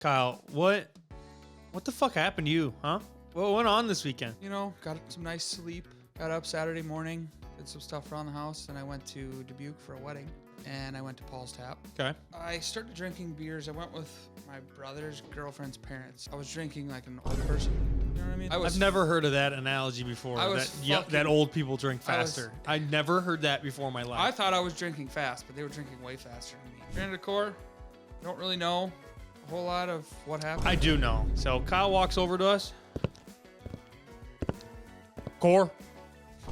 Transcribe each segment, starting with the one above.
Kyle, what the fuck happened to you, huh? What went on this weekend? You know, got some nice sleep. Got up Saturday morning, did some stuff around the house, and I went to Dubuque for a wedding. And I went to Paul's Tap. Okay. I started drinking beers. I went with my brother's girlfriend's parents. I was drinking like an old person. You know what I mean? I've never heard of that analogy before. That old people drink faster. I never heard that before in my life. I thought I was drinking fast, but they were drinking way faster than me. Grand decor, don't really know a whole lot of what happened. I do know. So Kyle walks over to us. Core,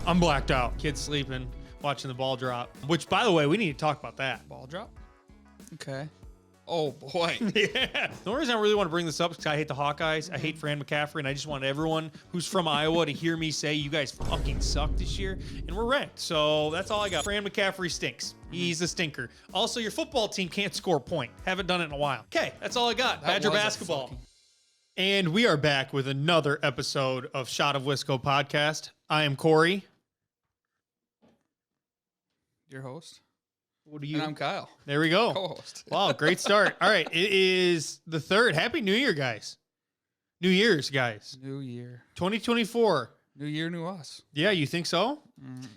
I'm blacked out. Kid's sleeping, watching the ball drop. Which, by the way, we need to talk about that. Ball drop? Okay. Oh, boy. Yeah. The only reason I really want to bring this up is because I hate the Hawkeyes. I hate Fran McCaffrey, and I just want everyone who's from Iowa to hear me say, you guys fucking suck this year, and we're ranked. So that's all I got. Fran McCaffrey stinks. He's a stinker. Also, your football team can't score a point. Haven't done it in a while. Okay, that's all I got. Badger basketball. And we are back with another episode of Shot of Wisco Podcast. I am Corey. Your host. What are you? And I'm Kyle. There we go. Co-host. Wow, great start. All right, it is the 3rd. Happy New Year, guys. New Year's, guys. New year. 2024. New year, new us. Yeah, you think so?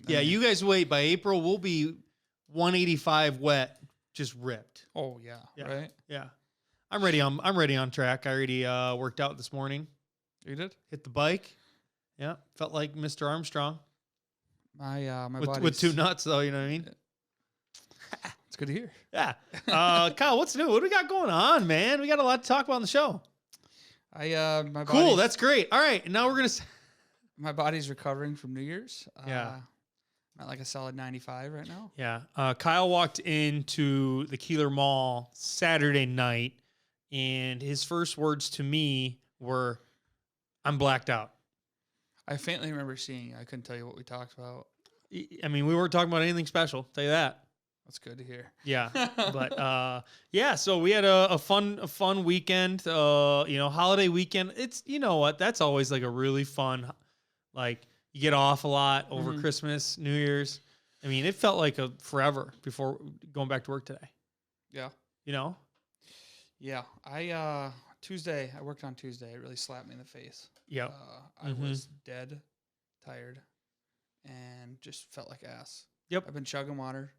Yeah, you guys wait. By April, we'll be 185 wet, just ripped. Oh, yeah. Right? Yeah. I'm ready on track. I already worked out this morning. You did? Hit the bike. Yeah, felt like Mr. Armstrong. My with 2 nuts, though, you know what I mean? It's good to hear. Yeah. Kyle, what's new? What do we got going on, man? We got a lot to talk about on the show. Cool. That's great. All right. And now we're going to... My body's recovering from New Year's. Yeah. I'm at like a solid 95 right now. Yeah. Kyle walked into the Keeler Mall Saturday night, and his first words to me were, I'm blacked out. I faintly remember seeing you. I couldn't tell you what we talked about. I mean, we weren't talking about anything special. Tell you that. That's good to hear. Yeah. But yeah, so we had a fun weekend, holiday weekend. It's, you know what? That's always like a really fun, like you get off a lot over Christmas, New Year's. I mean, it felt like forever before going back to work today. Yeah. You know? Yeah. I worked on Tuesday. It really slapped me in the face. Yeah. I was dead, tired, and just felt like ass. Yep. I've been chugging water.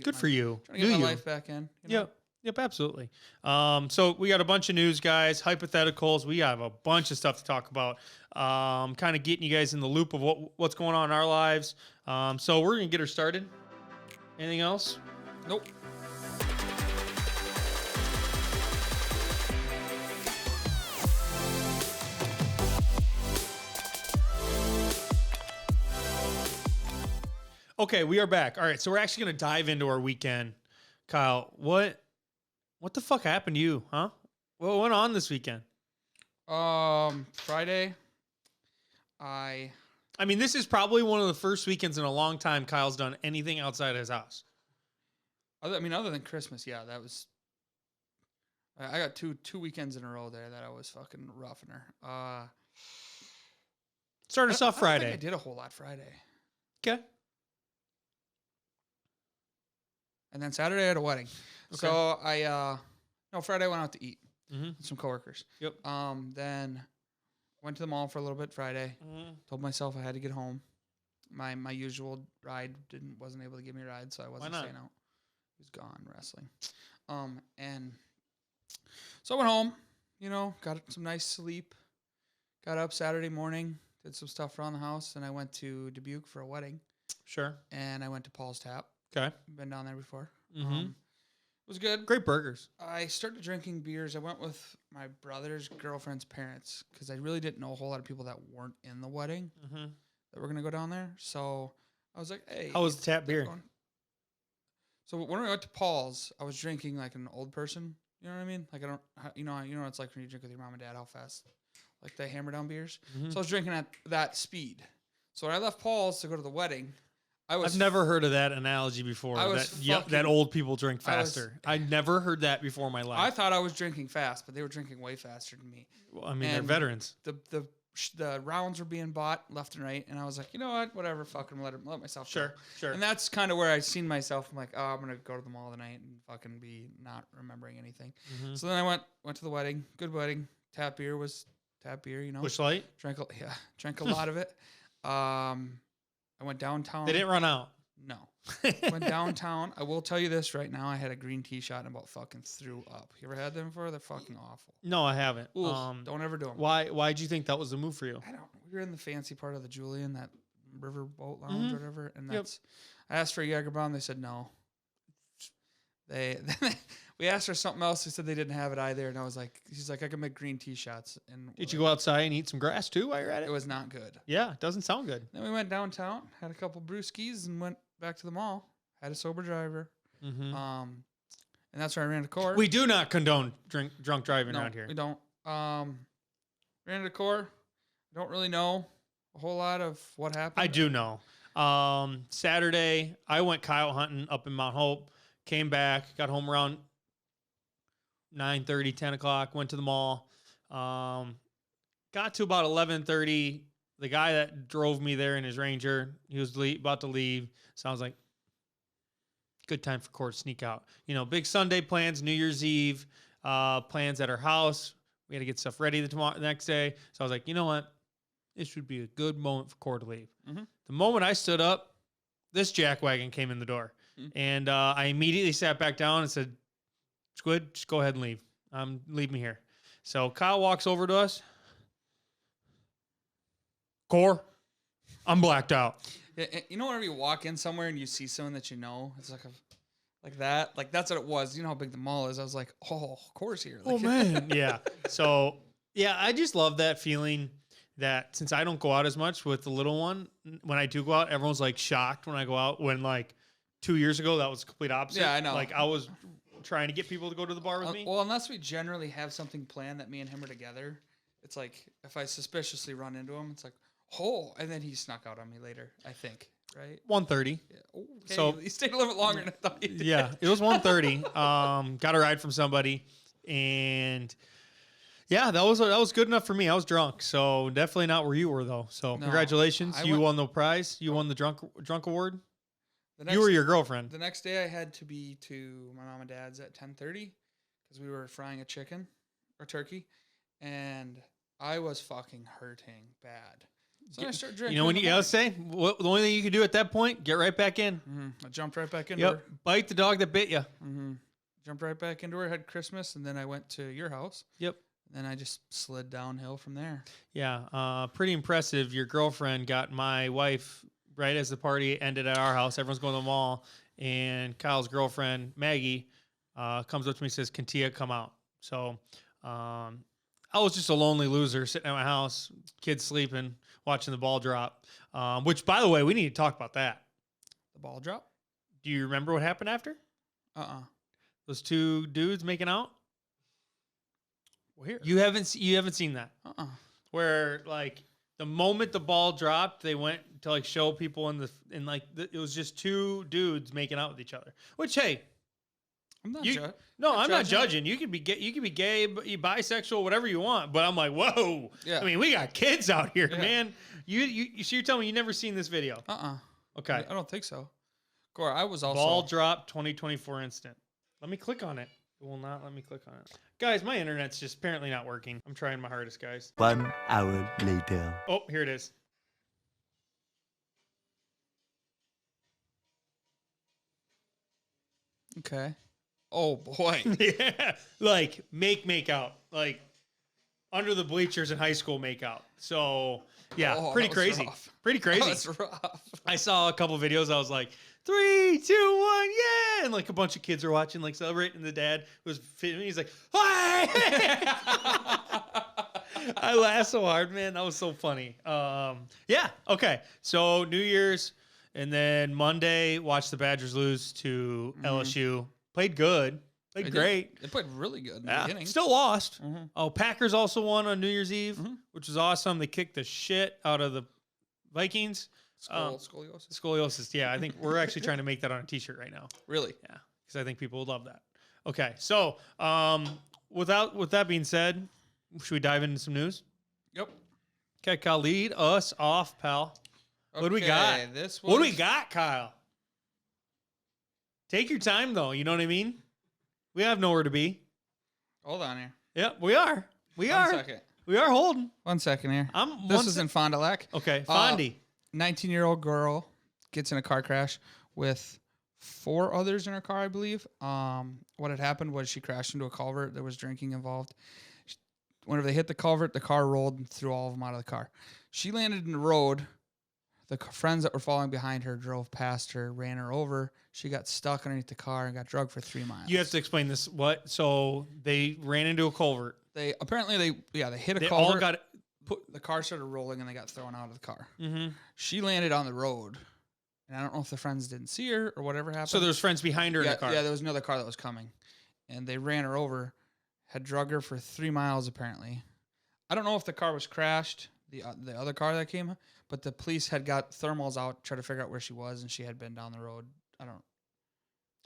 Good for you. Trying to get my life back in. You know? Yep, absolutely. So we got a bunch of news, guys. Hypotheticals. We have a bunch of stuff to talk about. Kind of getting you guys in the loop of what's going on in our lives. So we're gonna get her started. Anything else? Nope. Okay, we are back. All right, so we're actually going to dive into our weekend. Kyle, what the fuck happened to you, huh? What went on this weekend? Friday, I mean, this is probably one of the first weekends in a long time Kyle's done anything outside his house. Other than Christmas, yeah, that was... I got two weekends in a row there that I was fucking roughing her. Started us off Friday. I don't think I did a whole lot Friday. Okay. And then Saturday I had a wedding. Okay. So Friday I went out to eat Mm-hmm. with some coworkers. Yep. Then went to the mall for a little bit Friday. Mm-hmm. Told myself I had to get home. My usual ride wasn't able to give me a ride, so I wasn't staying out. He was gone wrestling. And so I went home, got some nice sleep. Got up Saturday morning, did some stuff around the house, and I went to Dubuque for a wedding. Sure. And I went to Paul's Tap. Okay. Been down there before. Mm-hmm. It was good. Great burgers. I started drinking beers. I went with my brother's girlfriend's parents because I really didn't know a whole lot of people that weren't in the wedding that were going to go down there. So I was like, hey. How was the tap beer? So when we went to Paul's, I was drinking like an old person. You know what I mean? Like you know what it's like when you drink with your mom and dad, how fast like they hammer down beers. So I was drinking at that speed. So when I left Paul's to go to the wedding, I've never heard of that analogy before. That old people drink faster. I never heard that before in my life. I thought I was drinking fast, but they were drinking way faster than me. Well, I mean, they're veterans. The the rounds were being bought left and right, and I was like, you know what, whatever, fucking let myself go. Sure. And that's kind of where I seen myself. I'm like, oh, I'm gonna go to the mall tonight and fucking be not remembering anything. Mm-hmm. So then I went to the wedding. Good wedding. Tap beer, you know. Busch Light? Drank a lot of it. I went downtown. They didn't run out. No. Went downtown. I will tell you this right now. I had a green tea shot and about fucking threw up. You ever had them before? They're fucking awful. No, I haven't. Ooh, don't ever do them. Why'd you think that was the move for you? I don't. We were in the fancy part of the Julian, that riverboat lounge, or whatever, and that's. I asked for a Jager bomb. They said no. We asked for something else. They said they didn't have it either, and I was like, he's like, I can make green tea shots. And Did you go outside and eat some grass too while you're at it it? was not good. Yeah, it doesn't sound good. Then we went downtown, had a couple brewskis, and went back to the mall. Had a sober driver. Mm-hmm. And that's where I ran to court. We do not condone drunk driving around here. We don't. Ran to court. Don't really know a whole lot of what happened. I do know. Saturday, I went coyote hunting up in Mount Hope. Came back, got home around 9:30, 10 o'clock. Went to the mall. Got to about 11:30. The guy that drove me there in his Ranger, he was about to leave. So I was like, good time for court to sneak out. You know, big Sunday plans, New Year's Eve, plans at our house. We had to get stuff ready the next day. So I was like, you know what? This would be a good moment for court to leave. Mm-hmm. The moment I stood up, this jackwagon came in the door. Mm-hmm. And I immediately sat back down and said, Squid, just go ahead and leave. Leave me here. So Kyle walks over to us. Core, I'm blacked out. You know, whenever you walk in somewhere and you see someone that you know, it's like that. Like, that's what it was. You know how big the mall is. I was like, oh, Core's here. Like, oh, man. Yeah. So, yeah, I just love that feeling that since I don't go out as much with the little one, when I do go out, everyone's like shocked when I go out. When like 2 years ago, that was the complete opposite. Yeah, I know. Like I was trying to get people to go to the bar with me. Well, unless we generally have something planned that me and him are together, it's like if I suspiciously run into him, it's like, oh, and then he snuck out on me later, I think, right? 1:30. Yeah. Okay. So he stayed a little bit longer than I thought he did. Yeah, it was 1:30. Got a ride from somebody, and yeah, that was good enough for me. I was drunk, so definitely not where you were though. So No, congratulations, you won the prize. You won the drunk award. You were your girlfriend. The next day, I had to be to my mom and dad's at 10:30 because we were frying a chicken or turkey, and I was fucking hurting bad. So I started drinking. You know when I was saying the only thing you could do at that point, get right back in. Mm-hmm. I jumped right back into her. Bite the dog that bit you. Mm-hmm. Jumped right back into her. Had Christmas, and then I went to your house. Yep. And then I just slid downhill from there. Yeah, pretty impressive. Your girlfriend got my wife right as the party ended at our house. Everyone's going to the mall, and Kyle's girlfriend Maggie comes up to me and says, "Can Tia come out?" So I was just a lonely loser sitting at my house, kids sleeping, watching the ball drop. Which, by the way, we need to talk about that. The ball drop? Do you remember what happened after? Those two dudes making out? Where? You haven't seen that? Where like the moment the ball dropped, they went to like show people it was just two dudes making out with each other. Which hey, I'm not I'm not judging. You could be gay, bisexual, whatever you want. But I'm like, whoa. Yeah. I mean, we got kids out here, man. So you're telling me you never seen this video? Okay. I don't think so. Cora, I was also ball drop 2024 instant. Let me click on it. It will not let me click on it. Guys, my internet's just apparently not working. I'm trying my hardest, guys. 1 hour later. Oh, here it is. Okay. Oh boy. Yeah. Like make out. Like under the bleachers in high school make out. So yeah, pretty crazy. Rough. Pretty crazy. That's rough. I saw a couple videos. I was like, 3, 2, 1, yeah! And like a bunch of kids are watching, like celebrating. The dad was fitting. He's like, hey! I laughed so hard, man. That was so funny. Yeah. Okay. So New Year's, and then Monday, watched the Badgers lose to LSU. Played good. Played great. They played really good in the beginning. Still lost. Oh, Packers also won on New Year's Eve, which was awesome. They kicked the shit out of the Vikings. Scoliosis. Scoliosis. Yeah, I think we're actually trying to make that on a T-shirt right now. Really? Yeah, because I think people would love that. Okay, so with that being said, should we dive into some news? Yep. Okay, Kyle, lead us off, pal. What do we got? What do we got, Kyle? Take your time, though. You know what I mean? We have nowhere to be. Hold on here. Yep, we are. We are. 1 second. We are holding. 1 second here. This is in Fond du Lac. Okay, Fondy. 19-year-old girl gets in a car crash with 4 others in her car, I believe. What had happened was she crashed into a culvert. There was drinking involved. Whenever they hit the culvert, the car rolled and threw all of them out of the car. She landed in the road. The friends that were following behind her drove past her, ran her over. She got stuck underneath the car and got drugged for 3 miles. You have to explain this. What? So they ran into a culvert. They hit a culvert. All got The car started rolling and they got thrown out of the car. Mm-hmm. She landed on the road, and I don't know if the friends didn't see her or whatever happened. So there was friends behind her in the car. Yeah, there was another car that was coming, and they ran her over, had drugged her for 3 miles apparently. I don't know if the car was crashed, the other car that came, but the police had got thermals out, try to figure out where she was, and she had been down the road.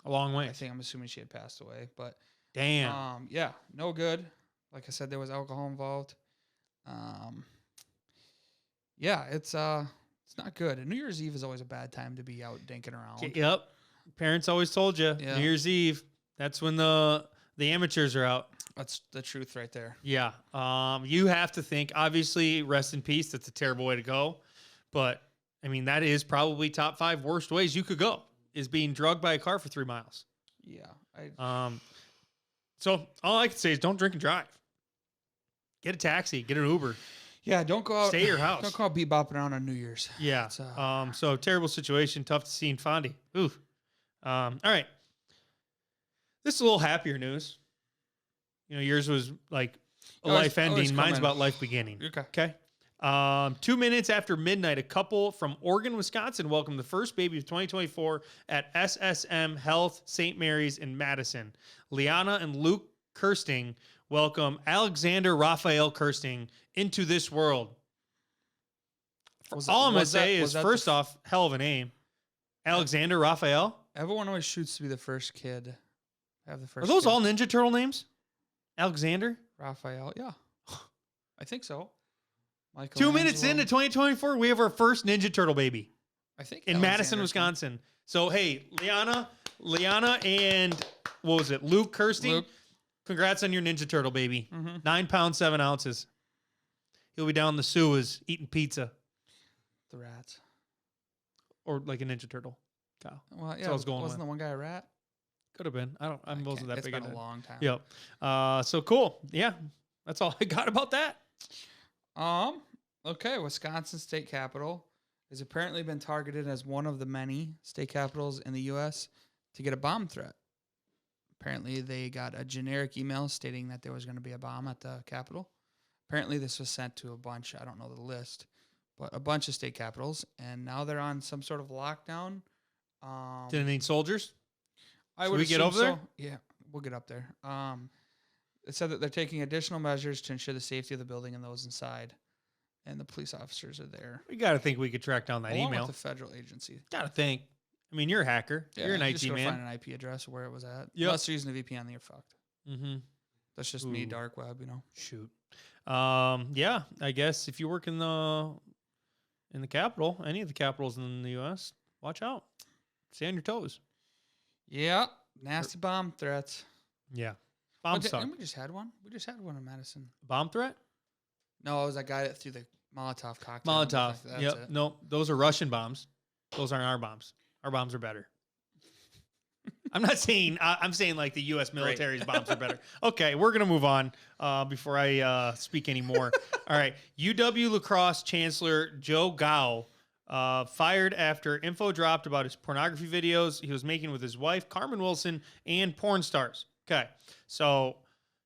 A long way. I'm assuming she had passed away, but damn. yeah, no good. Like I said, there was alcohol involved. Yeah, it's not good. And New Year's Eve is always a bad time to be out dinking around. Yep. Parents always told you New Year's Eve. That's when the amateurs are out. That's the truth right there. Yeah. You have to think, obviously, rest in peace. That's a terrible way to go. But, I mean, that is probably top 5 worst ways you could go, is being drugged by a car for 3 miles. Yeah. So all I can say is don't drink and drive. Get a taxi. Get an Uber. Yeah, don't go out. Stay at your house. Don't go out bebopping around on New Year's. Yeah. So terrible situation. Tough to see in Fondy. Ooh. All right. This is a little happier news. You know, yours was like a life ending. Mine's about life beginning. Okay. 2 minutes after midnight, a couple from Oregon, Wisconsin welcomed the first baby of 2024 at SSM Health St. Mary's in Madison. Liana and Luke Kirsting welcome Alexander Raphael Kirsting into this world. All I'm going to say is, first off, hell of a name. Alexander Raphael. Everyone always shoots to be the first kid. Have the first. Are those all Ninja Turtle names? Alexander? Raphael, yeah. I think so. 2 minutes into 2024, we have our first Ninja Turtle baby. I think in Madison, Wisconsin. So, hey, Liana, and what was it? Luke Kirsting. Congrats on your Ninja Turtle baby. 9 pounds, 7 ounces. He'll be down the sewers eating pizza. The rats. Or like a Ninja Turtle. Kyle. Well, yeah, wasn't the one guy a rat? Could have been. I wasn't that big. It's been a long time. Yep. So cool. Yeah. That's all I got about that. Okay. Wisconsin State Capitol has apparently been targeted as one of the many state capitals in the U.S. to get a bomb threat. Apparently, they got a generic email stating that there was going to be a bomb at the Capitol. Apparently, this was sent to a bunch, I don't know the list, but a bunch of state capitals, and now they're on some sort of lockdown. Do they need soldiers? Should we get over there? Yeah, we'll get up there. It said that they're taking additional measures to ensure the safety of the building and those inside, and the police officers are there. We got to think we could track down that along email. With the federal agency. Got to think. I mean, you're a hacker. Yeah, you're an IT just man. Find an IP address where it was at. Yep. Unless you're using a VPN, then you're fucked. Mm-hmm. That's just me, dark web, you know. Shoot. Yeah, I guess if you work in the Capitol, any of the capitals in the U.S., watch out. Stay on your toes. Yeah, nasty bomb threats. Yeah, bomb suck. We just had one. We just had one in Madison. Bomb threat? No, it was that guy that threw the Molotov cocktail. Molotov. Yep. No, those are Russian bombs. Those aren't our bombs. Our bombs are better. I'm not saying. I'm saying like the U.S. military's bombs are better. Okay, we're gonna move on before I speak anymore. All right, UW La Crosse Chancellor Joe Gao fired after info dropped about his pornography videos he was making with his wife Carmen Wilson and porn stars. Okay, so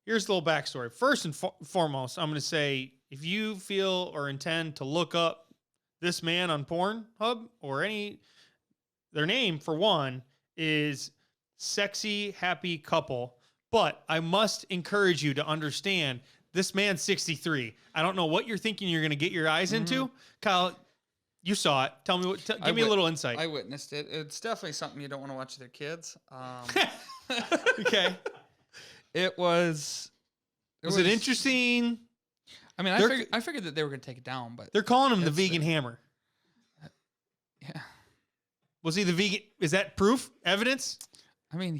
here's the little backstory. First and foremost, I'm gonna say if you feel or intend to look up this man on Pornhub or their name for one is Sexy Happy Couple. But I must encourage you to understand this man's 63. I don't know what you're thinking you're going to get your eyes into. Kyle, you saw it. Tell me give me a little insight. I witnessed it. It's definitely something you don't want to watch with your kids. Okay. Was it interesting? I mean, I figured that they were gonna take it down, but they're calling him the vegan hammer. Yeah. Was he the vegan? Is that proof? Evidence? I mean,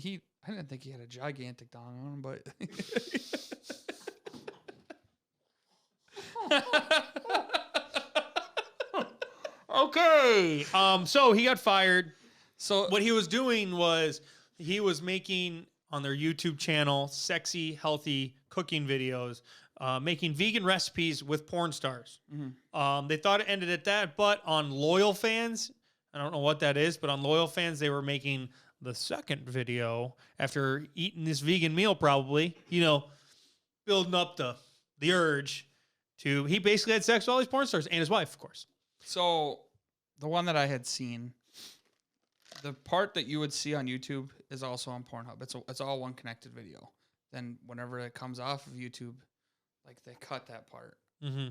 I didn't think he had a gigantic dong on him, but. Okay. So he got fired. So what he was doing was he was making on their YouTube channel sexy, healthy cooking videos, making vegan recipes with porn stars. They thought it ended at that, but on loyal fans, I don't know what that is, but on loyal fans, they were making the second video after eating this vegan meal, probably, building up the urge to. He basically had sex with all these porn stars and his wife, of course. So the one that I had seen, the part that you would see on YouTube is also on Pornhub. It's all one connected video. Then whenever it comes off of YouTube, like they cut that part. Mm-hmm.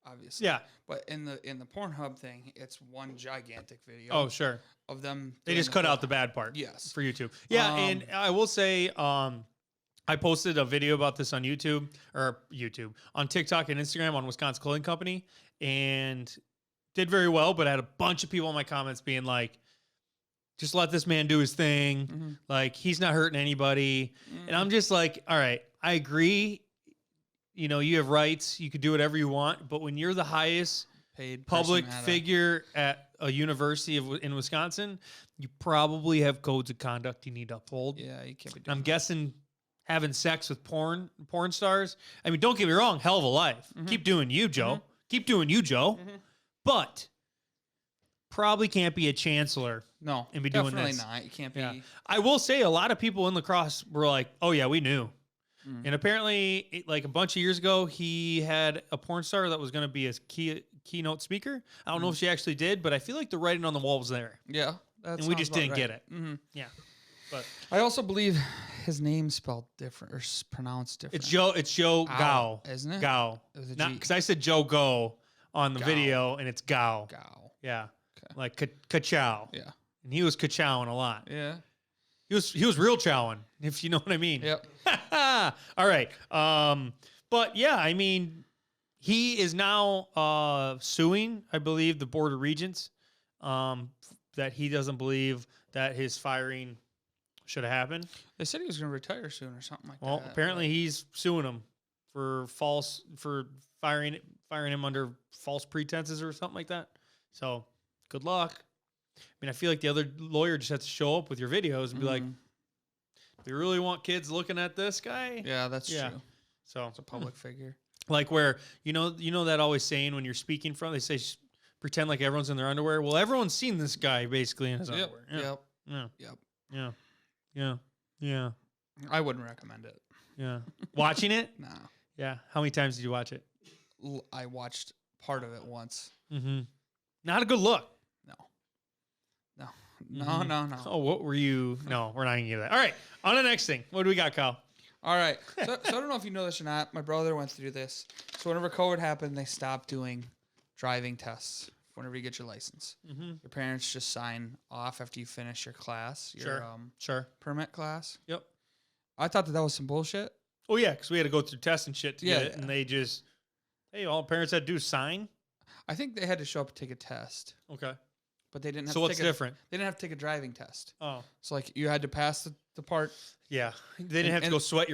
Obviously. Yeah. But in the Pornhub thing, it's one gigantic video. Oh, sure. Of them. They just cut out the bad part. Yes. For YouTube. Yeah, and I will say, I posted a video about this on YouTube, on TikTok and Instagram on Wisconsin Clothing Company, and did very well, but I had a bunch of people in my comments being like, just let this man do his thing. Mm-hmm. Like, he's not hurting anybody. Mm-hmm. And I'm just like, all right, I agree. You have rights. You could do whatever you want. But when you're the highest paid public figure at a university in Wisconsin, you probably have codes of conduct you need to uphold. Yeah, you can't be doing I'm guessing having sex with porn stars. I mean, don't get me wrong, hell of a life. Mm-hmm. Keep doing you, Joe. Mm-hmm. Keep doing you, Joe. Mm-hmm. But probably can't be a chancellor. No, and be doing definitely this. not. You can't be. Yeah. I will say a lot of people in lacrosse were like, "Oh yeah, we knew." Mm-hmm. And apparently, like a bunch of years ago, he had a porn star that was going to be his keynote speaker. I don't know if she actually did, but I feel like the writing on the wall was there. Yeah, and we just didn't get it. Mm-hmm. Yeah, but I also believe his name's spelled different or pronounced different. It's Joe Gao, isn't it? Gao, not because I said Joe Go on the video, and it's Gao. Gao. Yeah, okay. Like ka-chow. Yeah, and he was ka-chowing a lot. Yeah. He was real chowing, if you know what I mean. Yep. All right. But yeah, I mean, he is now suing, I believe, the Board of Regents, that he doesn't believe that his firing should have happened. They said he was going to retire soon or something like that. Well, apparently he's suing him for firing him under false pretenses or something like that. So good luck. I mean, I feel like the other lawyer just has to show up with your videos and be like, "Do you really want kids looking at this guy?" Yeah, that's true. So it's a public figure. Like where you know that always saying when you're speaking from, they say pretend like everyone's in their underwear. Well, everyone's seen this guy basically in his underwear. Yeah. I wouldn't recommend it. Yeah. Watching it? No. Yeah. How many times did you watch it? I watched part of it once. Mm-hmm. Not a good look. No. Oh, what were you? No, we're not going to get that. All right. On the next thing. What do we got, Kyle? All right. So I don't know if you know this or not. My brother went through this. So whenever COVID happened, they stopped doing driving tests whenever you get your license. Mm-hmm. Your parents just sign off after you finish your class, your permit class. Yep. I thought that was some bullshit. Oh, yeah, because we had to go through tests and shit to get it, and they just, hey, all parents had to do is sign? I think they had to show up and take a test. Okay. But they didn't have so to what's different? They didn't have to take a driving test. Oh. So, like, you had to pass the part. Yeah. They didn't have to go sweat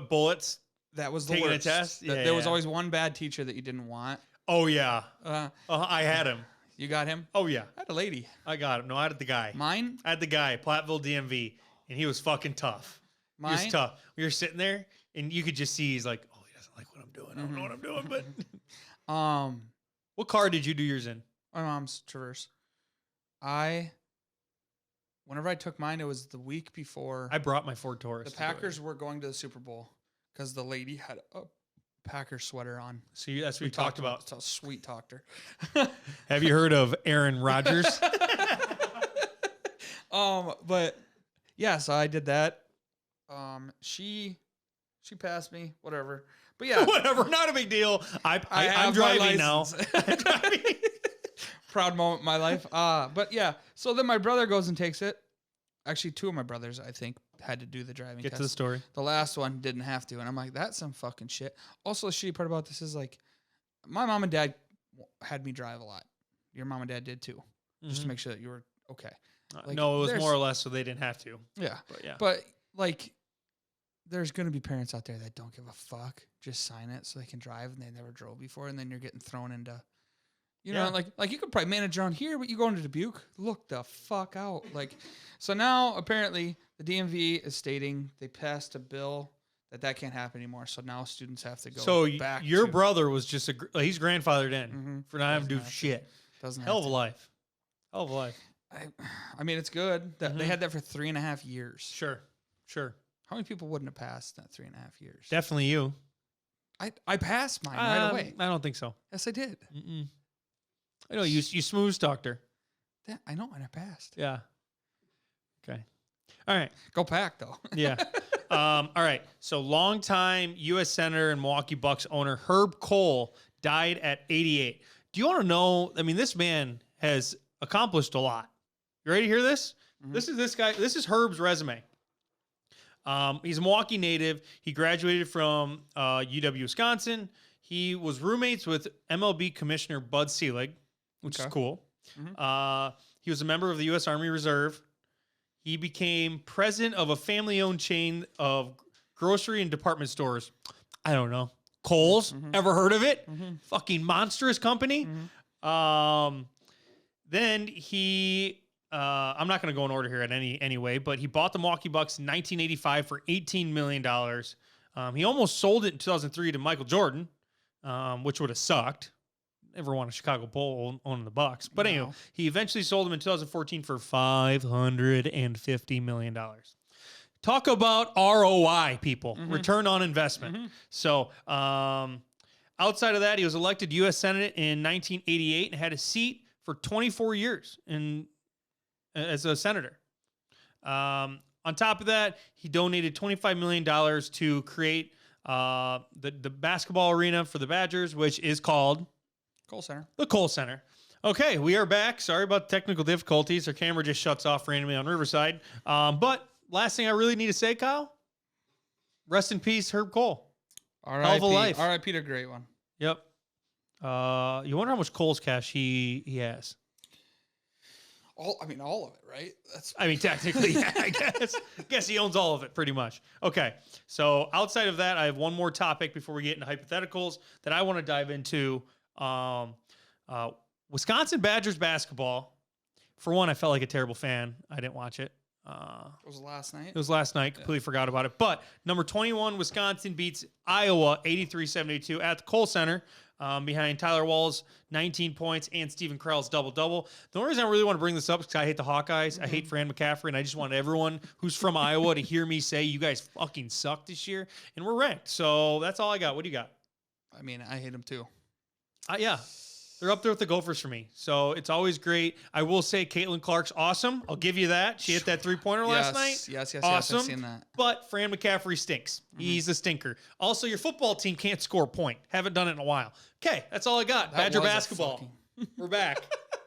bullets. That was the taking worst. A test? Yeah, there was always one bad teacher that you didn't want. Oh, yeah. I had him. You got him? Oh, yeah. I had a lady. I got him. No, I had the guy. Mine? I had the guy, Platteville DMV, and he was fucking tough. Mine? He was tough. We were sitting there, and you could just see he's like, oh, he doesn't like what I'm doing. I don't know what I'm doing, but... What car did you do yours in? My mom's Traverse. Whenever I took mine, it was the week before. I brought my Ford Taurus. The Packers were going to the Super Bowl because the lady had a Packer sweater on. So that's what we talked about. It's a sweet talked her. Have you heard of Aaron Rodgers? But yeah, so I did that. She passed me, whatever. But yeah, whatever, not a big deal. I'm driving now. Proud moment in my life. But yeah, so then my brother goes and takes it. Actually, two of my brothers, I think, had to do the driving Get test. to the story. The last one didn't have to, and I'm like, that's some fucking shit. Also, the shitty part about this is like, my mom and dad had me drive a lot. Your mom and dad did too, just to make sure that you were okay. Like, no, it was more or less so they didn't have to. Yeah, But yeah. but like, there's gonna be parents out there that don't give a fuck. Just sign it so they can drive, and they never drove before, and then you're getting thrown into. You know, like you could probably manage around here, but you go into Dubuque, look the fuck out. Like, so now apparently the DMV is stating they passed a bill that can't happen anymore. So now students have to go. So back your to, brother was just he's grandfathered in for not having to do have shit. Doesn't Hell have of a to. life. Hell of a life. I mean, it's good that they had that for 3.5 years. Sure. How many people wouldn't have passed that 3.5 years? Definitely you. I passed mine right away. I don't think so. Yes, I did. I know you smooth talked her. I know, and I passed. Yeah. Okay. All right. Go Pack, though. Yeah. All right. So longtime U.S. Senator and Milwaukee Bucks owner Herb Kohl died at 88. Do you want to know? I mean, this man has accomplished a lot. You ready to hear this? This is this guy. This is Herb's resume. He's a Milwaukee native. He graduated from UW Wisconsin. He was roommates with MLB Commissioner Bud Selig, which is cool. He was a member of the U.S. Army Reserve. He became president of a family-owned chain of grocery and department stores. I don't know. Kohl's? Ever heard of it? Fucking monstrous company. Then he... I'm not going to go in order here at any way, but he bought the Milwaukee Bucks in 1985 for $18 million. He almost sold it in 2003 to Michael Jordan, which would have sucked. Never won a Chicago Bull owning the Bucks. But anyway, he eventually sold them in 2014 for $550 million. Talk about ROI, people. Return on investment. So outside of that, he was elected U.S. Senate in 1988 and had a seat for 24 years as a senator. On top of that, he donated $25 million to create the basketball arena for the Badgers, which is called Kohl Center. The Kohl Center. Okay, we are back. Sorry about technical difficulties. Our camera just shuts off randomly on Riverside. But last thing I really need to say, Kyle, rest in peace, Herb Kohl. R.I.P. Hell of a life. R.I.P. to a great one. Yep. You wonder how much Kohl's cash he has. All of it, right? Technically, yeah, I guess he owns all of it pretty much. Okay. So outside of that, I have one more topic before we get into hypotheticals that I want to dive into. Wisconsin Badgers basketball. For one, I felt like a terrible fan. I didn't watch it. Was it last night? It was last night. Completely forgot about it. But number 21, Wisconsin beats Iowa 83-72 at the Kohl Center. Behind Tyler Wall's 19 points and Stephen Krell's double-double. The only reason I really want to bring this up is because I hate the Hawkeyes. I hate Fran McCaffrey, and I just want everyone who's from Iowa to hear me say, you guys fucking suck this year, and we're ranked. So that's all I got. What do you got? I mean, I hate him too. Yeah. They're up there with the Gophers for me. So it's always great. I will say Caitlin Clark's awesome. I'll give you that. She hit that three-pointer last night. Yes. Awesome. I've seen that. But Fran McCaffrey stinks. He's a stinker. Also, your football team can't score a point. Haven't done it in a while. Okay, that's all I got. Badger basketball. We're back.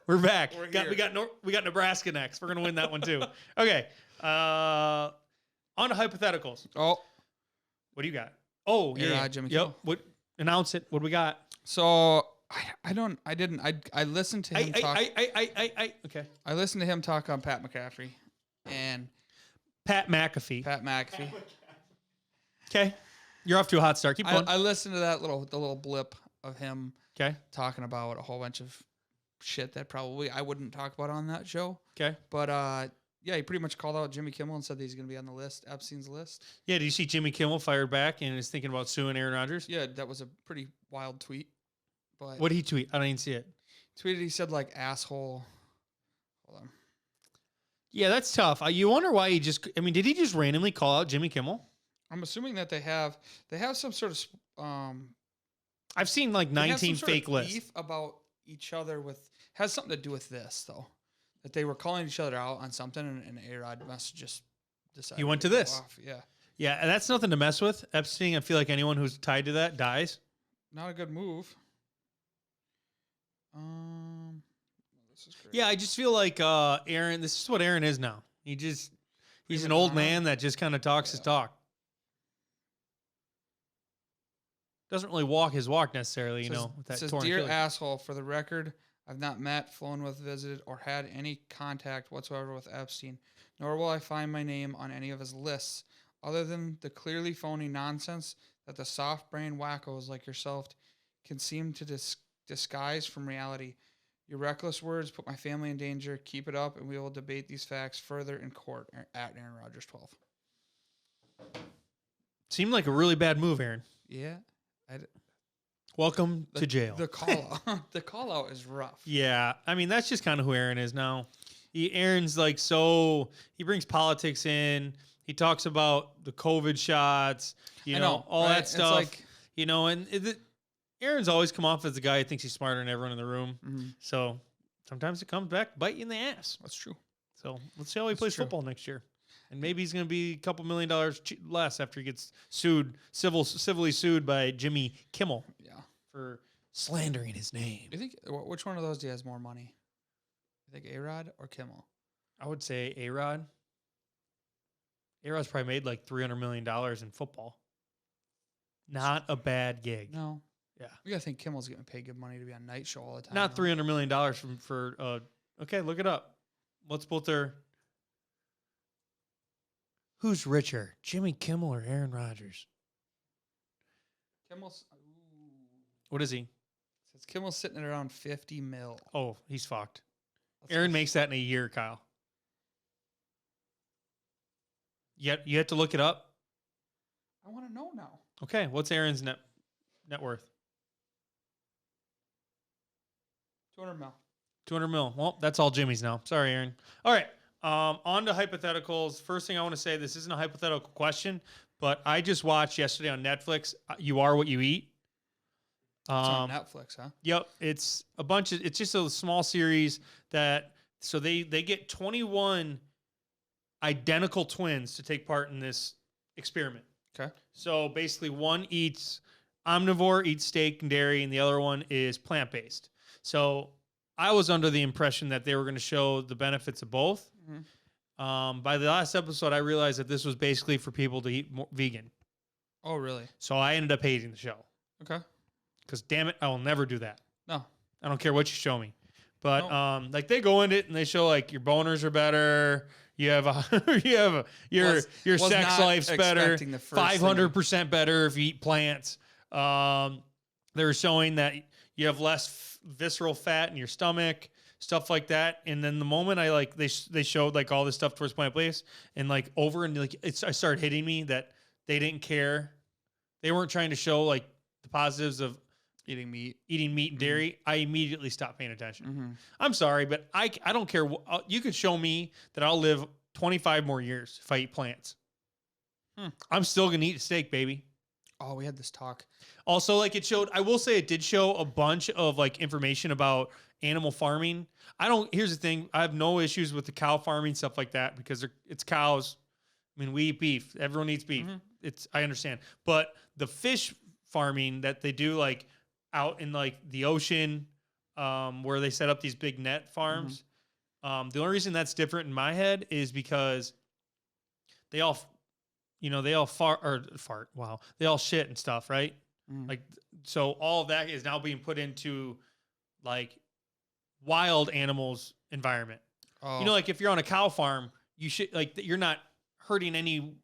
We're back. We got Nebraska next. We're gonna win that one too. Okay. On to hypotheticals. Oh, what do you got? Oh, yeah. Jimmy Kimmel. What? Announce it. What do we got? So I listened to him talk. Okay. I listened to him talk on Pat McCaffrey and Pat McAfee. Okay. You're off to a hot start. Keep going. I listened to the little blip of him Okay. talking about a whole bunch of shit that probably I wouldn't talk about on that show. Okay. But yeah, he pretty much called out Jimmy Kimmel and said that he's going to be on the list, Epstein's list. Yeah, did you see Jimmy Kimmel fired back and is thinking about suing Aaron Rodgers? Yeah, that was a pretty wild tweet. But What did he tweet? I don't even see it. He said like asshole. Hold on. Yeah, that's tough. You wonder why did he just randomly call out Jimmy Kimmel? I'm assuming that they have some sort of I've seen like 19 fake lists beef about each other has something to do with this though. That they were calling each other out on something and A-Rod must just decide. He went to this. Off. Yeah. Yeah, and that's nothing to mess with. Epstein, I feel like anyone who's tied to that dies. Not a good move. This is great. Yeah, I just feel like Aaron, this is what Aaron is now. He's He's an old man that just kind of talks his talk. Doesn't really walk his walk necessarily, with that torn Dear Achilles. asshole, for the record, I've not met, flown with, visited, or had any contact whatsoever with Epstein, nor will I find my name on any of his lists, other than the clearly phony nonsense that the soft-brained wackos like yourself can seem to disguise from reality. Your reckless words put my family in danger. Keep it up, and we will debate these facts further in court. At Aaron Rodgers 12. Seemed like a really bad move, Aaron. Yeah. Welcome to jail. The call out. The call out is rough. Yeah. I mean, that's just kind of who Aaron is now. Aaron's like he brings politics in. He talks about the COVID shots, all that stuff. It's like, Aaron's always come off as the guy who thinks he's smarter than everyone in the room. Mm-hmm. So sometimes it comes back, bite you in the ass. That's true. So let's see how he plays football next year. And maybe he's going to be a couple $1 million less after he gets civilly sued by Jimmy Kimmel. Yeah. For slandering his name. Do you think, which one of those do you has more money? You think A-Rod or Kimmel? I would say A-Rod. A-Rod's probably made like $300 million in football. Not a bad gig. No. Yeah. We got to think Kimmel's getting paid good money to be on Night Show all the time. Not $300 million for okay, look it up. What's both their... Who's richer, Jimmy Kimmel or Aaron Rodgers? Kimmel's... What is he? Says Kimmel's sitting at around 50 mil. Oh, he's fucked. Aaron makes that in a year, Kyle. Yet you have to look it up. I want to know now. Okay, what's Aaron's net worth? 200 mil. 200 mil. Well, that's all Jimmy's now. Sorry, Aaron. All right. On to hypotheticals. First thing I want to say, this isn't a hypothetical question, but I just watched yesterday on Netflix, You Are What You Eat. It's on Netflix, huh? Yep. It's it's just a small series so they get 21 identical twins to take part in this experiment. Okay. So basically one eats omnivore, eats steak and dairy, and the other one is plant-based. So I was under the impression that they were going to show the benefits of both. Mm-hmm. By the last episode, I realized that this was basically for people to eat more vegan. Oh, really? So I ended up hating the show. Okay. Because damn it, I will never do that. No. I don't care what you show me. But like they go into it and they show like your boners are better. You have your sex life's better. 500% better if you eat plants. They're showing that you have less visceral fat in your stomach, stuff like that. And then the moment they showed like all this stuff towards plant-based and like over and like it started hitting me that they didn't care. They weren't trying to show like the positives of eating meat and dairy. Mm-hmm. I immediately stopped paying attention. Mm-hmm. I'm sorry, but I don't care. You could show me that I'll live 25 more years if I eat plants. I'm still going to eat a steak, baby. Oh, we had this talk. Also, like I will say it did show a bunch of like information about animal farming. Here's the thing. I have no issues with the cow farming, stuff like that, because it's cows. I mean, we eat beef. Everyone eats beef. Mm-hmm. I understand. But the fish farming that they do like out in like the ocean, where they set up these big net farms. Mm-hmm. The only reason that's different in my head is because they all fart. Wow. They all shit and stuff, right? Mm. Like, so all of that is now being put into like wild animals environment. Oh. Like if you're on a cow farm, you should like you're not hurting any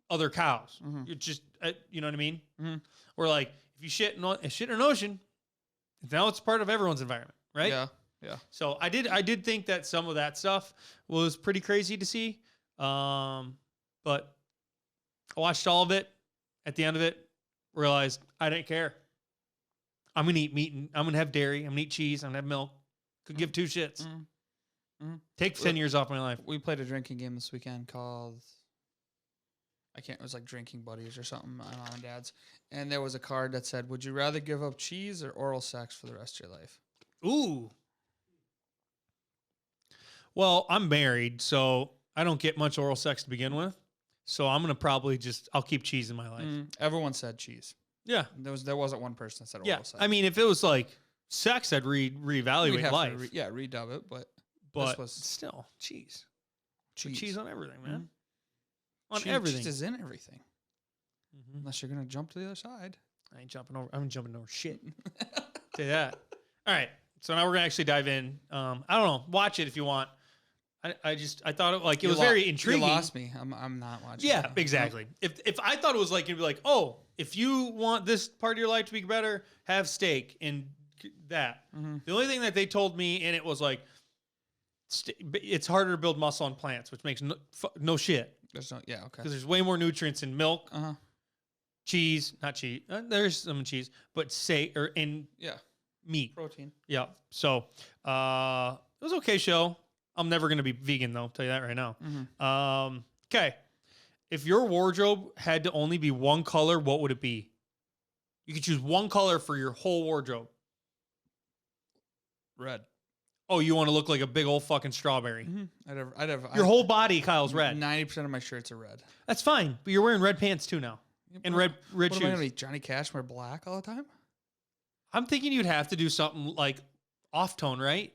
other cows. Mm-hmm. You're just, you know what I mean? Mm-hmm. Or like if you shit in an ocean, now it's part of everyone's environment, right? Yeah. Yeah. So I did think that some of that stuff was pretty crazy to see. But I watched all of it. At the end of it, realized I didn't care. I'm going to eat meat and I'm going to have dairy. I'm going to eat cheese. I'm going to have milk. Could give two shits. Mm-hmm. Take 10 years off my life. We played a drinking game this weekend called, it was like Drinking Buddies or something on Mom and Dad's. And there was a card that said, would you rather give up cheese or oral sex for the rest of your life? Ooh. Well, I'm married, so I don't get much oral sex to begin with. So I'm going to probably I'll keep cheese in my life. Everyone said cheese. Yeah. There wasn't one person that said oral sex. I mean, if it was like sex, I'd reevaluate life. Redub it, but this was still cheese. Cheese on everything, man. everything. Cheese is in everything. Mhm. Unless you're going to jump to the other side. I ain't jumping over. I'm jumping over shit. Say that. All right. So now we're gonna actually dive in. I don't know. Watch it if you want. I thought it was very intriguing. You lost me. I'm not watching. Yeah, exactly. If I thought it was like, it'd be like, oh, if you want this part of your life to be better, have steak and that. Mm-hmm. The only thing that they told me, and it was like, it's harder to build muscle on plants, which makes no shit. There's no, yeah, okay. Because there's way more nutrients in milk, Uh-huh. cheese, not cheese. There's some cheese, but Yeah. meat. Protein. Yeah. So it was okay show. I'm never gonna be vegan though. I'll tell you that right now. Mm-hmm. Okay. If your wardrobe had to only be one color, what would it be? You could choose one color for your whole wardrobe. Red. Oh, you want to look like a big old fucking strawberry. Mm-hmm. I'd have Your whole body, Kyle's red. 90% of my shirts are red. That's fine, but you're wearing red pants too now. And red What shoes. am I gonna be, Johnny Cash, wear black all the time? I'm thinking you'd have to do something like off tone, right?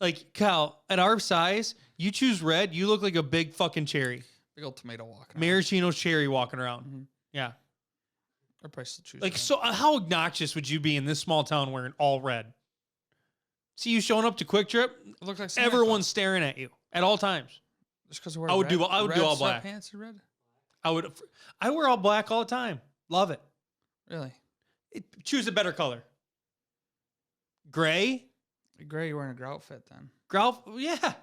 Like, Kyle, at our size, you choose red, you look like a big fucking cherry. Big old tomato walking. Maraschino cherry walking around. Mhm. Yeah. I'd probably still choose Like, red. so how obnoxious would you be in this small town wearing all red? See you showing up to Quick Trip, It looks like Santa everyone's Claus. staring at you at all times. Just because we're I would do all black. Pants are red. I wear all black all the time. Love it. Really? Choose a better color. Gray? Gray, you're wearing a grout fit then. Grout? Yeah.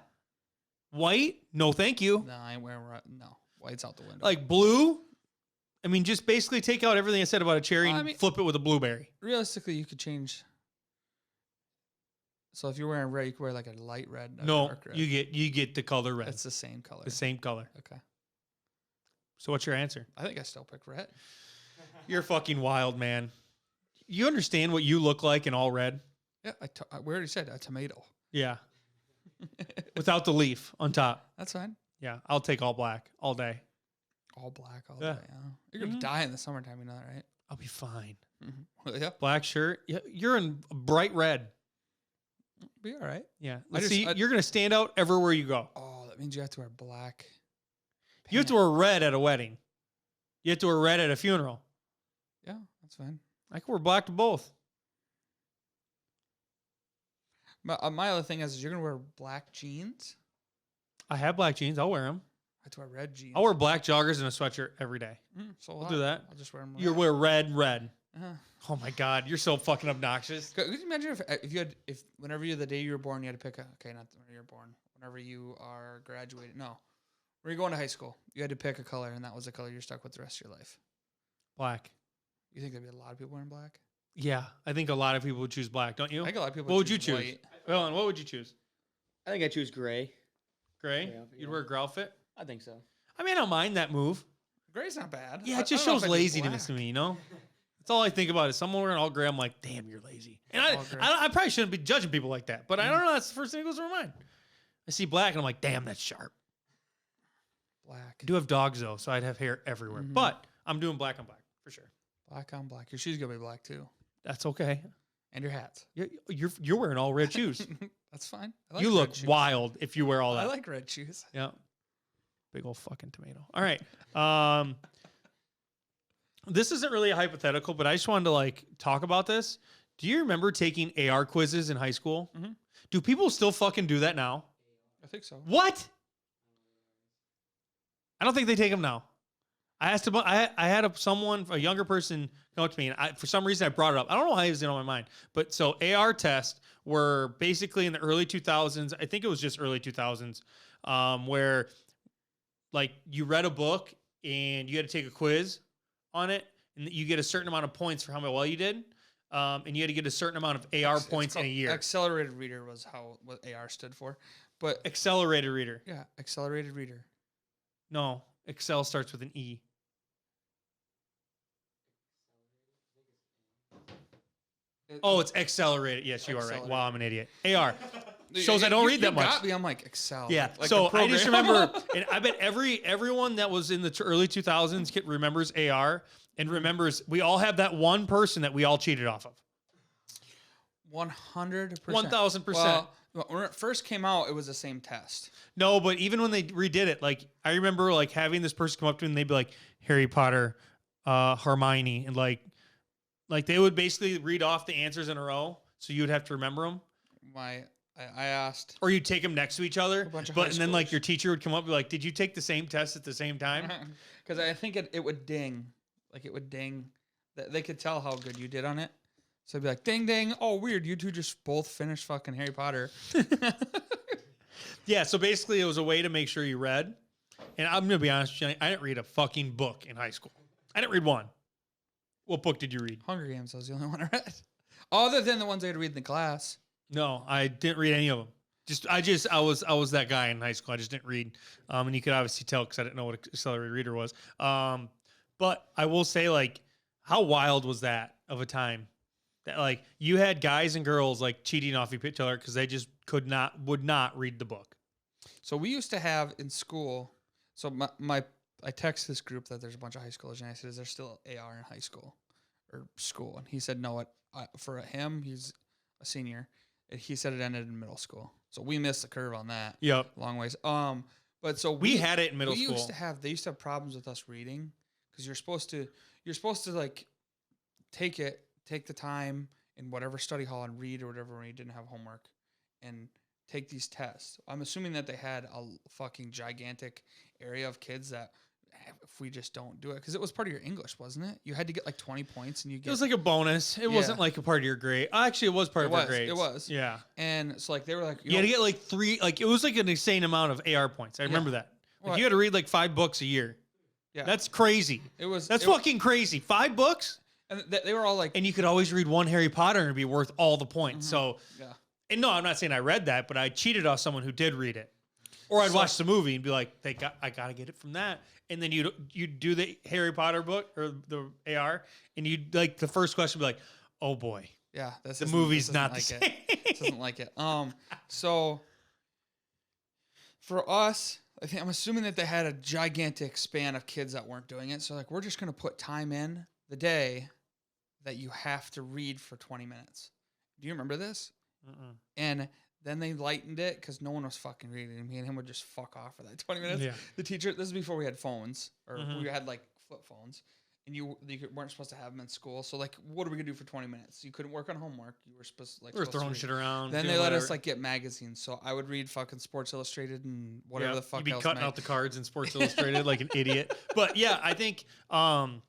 White? No, thank you. No, I ain't wearing red. No, white's out the window. Like blue? I mean, just basically take out everything I said about a cherry I and mean- flip it with a blueberry. Realistically, you could change. So if you're wearing red, you could wear like a light red. A No, dark red. you get the color red. It's the same color. The same color. Okay. So what's your answer? I think I still pick red. You're fucking wild, man. You understand what you look like in all red? Yeah, we already said a tomato. Yeah. Without the leaf on top. That's fine. Yeah, I'll take all black all day. All black all Yeah. day. Yeah. You're gonna Mhm. die in the summertime. You know that, right? I'll be fine. Yeah, Black shirt. Yeah, you're in bright red. be all right. Yeah. I just- You're going to stand out everywhere you go. Oh, that means you have to wear black. You have to wear red at a wedding. You have to wear red at a funeral. Yeah, that's fine. I can wear black to both. My other thing is you're gonna wear black jeans. I have black jeans. I'll wear them. I have to wear red jeans. I'll wear black joggers and a sweatshirt every day. So I'll do that. I'll just wear them. You wear red. Uh-huh. Oh my God, you're so fucking obnoxious. Could you imagine if whenever the day you were born, you had to pick not when you were born, whenever you are graduated. No, when you're going to high school, you had to pick a color, and that was the color you're stuck with the rest of your life. Black. You think there'd be a lot of people wearing black? Yeah, I think a lot of people would choose black, don't you? I think a lot of people. What would you choose? White. Ellen, what would you choose? I think I choose gray. Gray? Yeah, You'd yeah. wear a grout fit? I think so. I mean, I don't mind that move. Gray's not bad. Yeah, I it just don't know shows if I'd do laziness to black. me, you know? That's all I think about is someone wearing all gray. I'm like, damn, you're lazy. And All gray. I probably shouldn't be judging people like that, but I don't know. That's the first thing that goes through my mind. I see black and I'm like, damn, that's sharp. Black. I do have dogs though, so I'd have hair everywhere. Mhm. But I'm doing black on black for sure. Black on black. Your shoes gonna be black too, That's okay. and your hats. You're wearing all red shoes. That's fine. I like You red look shoes. wild if you wear all that. I like red shoes. Yeah. Big old fucking tomato. All right. This isn't really a hypothetical, but I just wanted to like talk about this. Do you remember taking AR quizzes in high school? Mhm. Do people still fucking do that now? I think so. What? I don't think they take them now. I asked about. I had a younger person come up to me, and for some reason I brought it up. I don't know why it was in my mind, but so AR tests were basically in the early 2000s. I think it was just early 2000s, where like you read a book and you had to take a quiz on it, and you get a certain amount of points for how well you did, and you had to get a certain amount of AR It's points in a called year. Accelerated reader was what AR stood for, but Accelerated reader. yeah, accelerated reader. No, Excel starts with an E. Oh, it's accelerated. Yes, you are right. Accelerated. Wow, I'm an idiot. AR. Shows I don't read that You much. got me. I'm like Excel. Yeah. Like So the I just program. remember, and I bet everyone that was in the early 2000s remembers AR and remembers we all have that one person that we all cheated off of. 100%. 1000%. Well, when it first came out, it was the same test. No, but even when they redid it, like I remember like having this person come up to me and they'd be like, Harry Potter, Hermione, and like they would basically read off the answers in a row, so you would have to remember them. I asked, or you'd take them next to each other, and then like schoolers. your teacher would come up and be like, "Did you take the same test at the same time?" Because I think it would ding, like it would ding. They could tell how good you did on it. So it'd be like, ding, ding. Oh, weird. You two just both finished fucking Harry Potter. Yeah. So basically, it was a way to make sure you read. And I'm gonna be honest with you, I didn't read a fucking book in high school. I didn't read one. What book did you read? Hunger Games. I was the only one I read. Other than the ones I had to read in the class. No, I didn't read any of them. I was that guy in high school. I just didn't read, and you could obviously tell because I didn't know what a accelerated reader was. But I will say, like, how wild was that of a time that like you had guys and girls like cheating off each other because they just would not read the book. So we used to have in school. So I text this group that there's a bunch of high schoolers, and I said, "Is there still AR in high school or school?" And he said, "No." For him, he's a senior. He said it ended in middle school, so we missed the curve on that. Yep, long ways. But so we had it in middle school. They used to have problems with us reading because you're supposed to like take the time in whatever study hall and read or whatever when you didn't have homework and take these tests. I'm assuming that they had a fucking gigantic area of kids that if we just don't do it, because it was part of your English, wasn't it? You had to get like 20 points and you get. It was like a bonus. It wasn't like a part of your grade. Actually, it was part of our grades. It was. Yeah. And so like they were like, you had to get like 3, like it was like an insane amount of AR points. I remember that. Like you had to read like 5 books a year. Yeah. That's crazy. That's fucking crazy. 5 books? And they were all like, and you could always read one Harry Potter and it'd be worth all the points. So, yeah. And no, I'm not saying I read that, but I cheated off someone who did read it. Or I'd watch the movie and be like, I gotta get it from that. And then you'd do the Harry Potter book or the AR, and you'd like the first question would be like, oh boy. Yeah, the movie's not the same. It doesn't like it. So for us, I'm assuming that they had a gigantic span of kids that weren't doing it. So like we're just gonna put time in the day that you have to read for 20 minutes. Do you remember this? And then they lightened it because no one was fucking reading. Me and him would just fuck off for that 20 minutes. Yeah. The teacher, this is before we had phones, or we had like flip phones, and you weren't supposed to have them in school. So like, what are we gonna do for 20 minutes? You couldn't work on homework. You were supposed to like. We're throwing shit around. Then they let us like get magazines. So I would read fucking Sports Illustrated and whatever the fuck. You'd be cutting out the cards in Sports Illustrated like an idiot. But yeah, I think the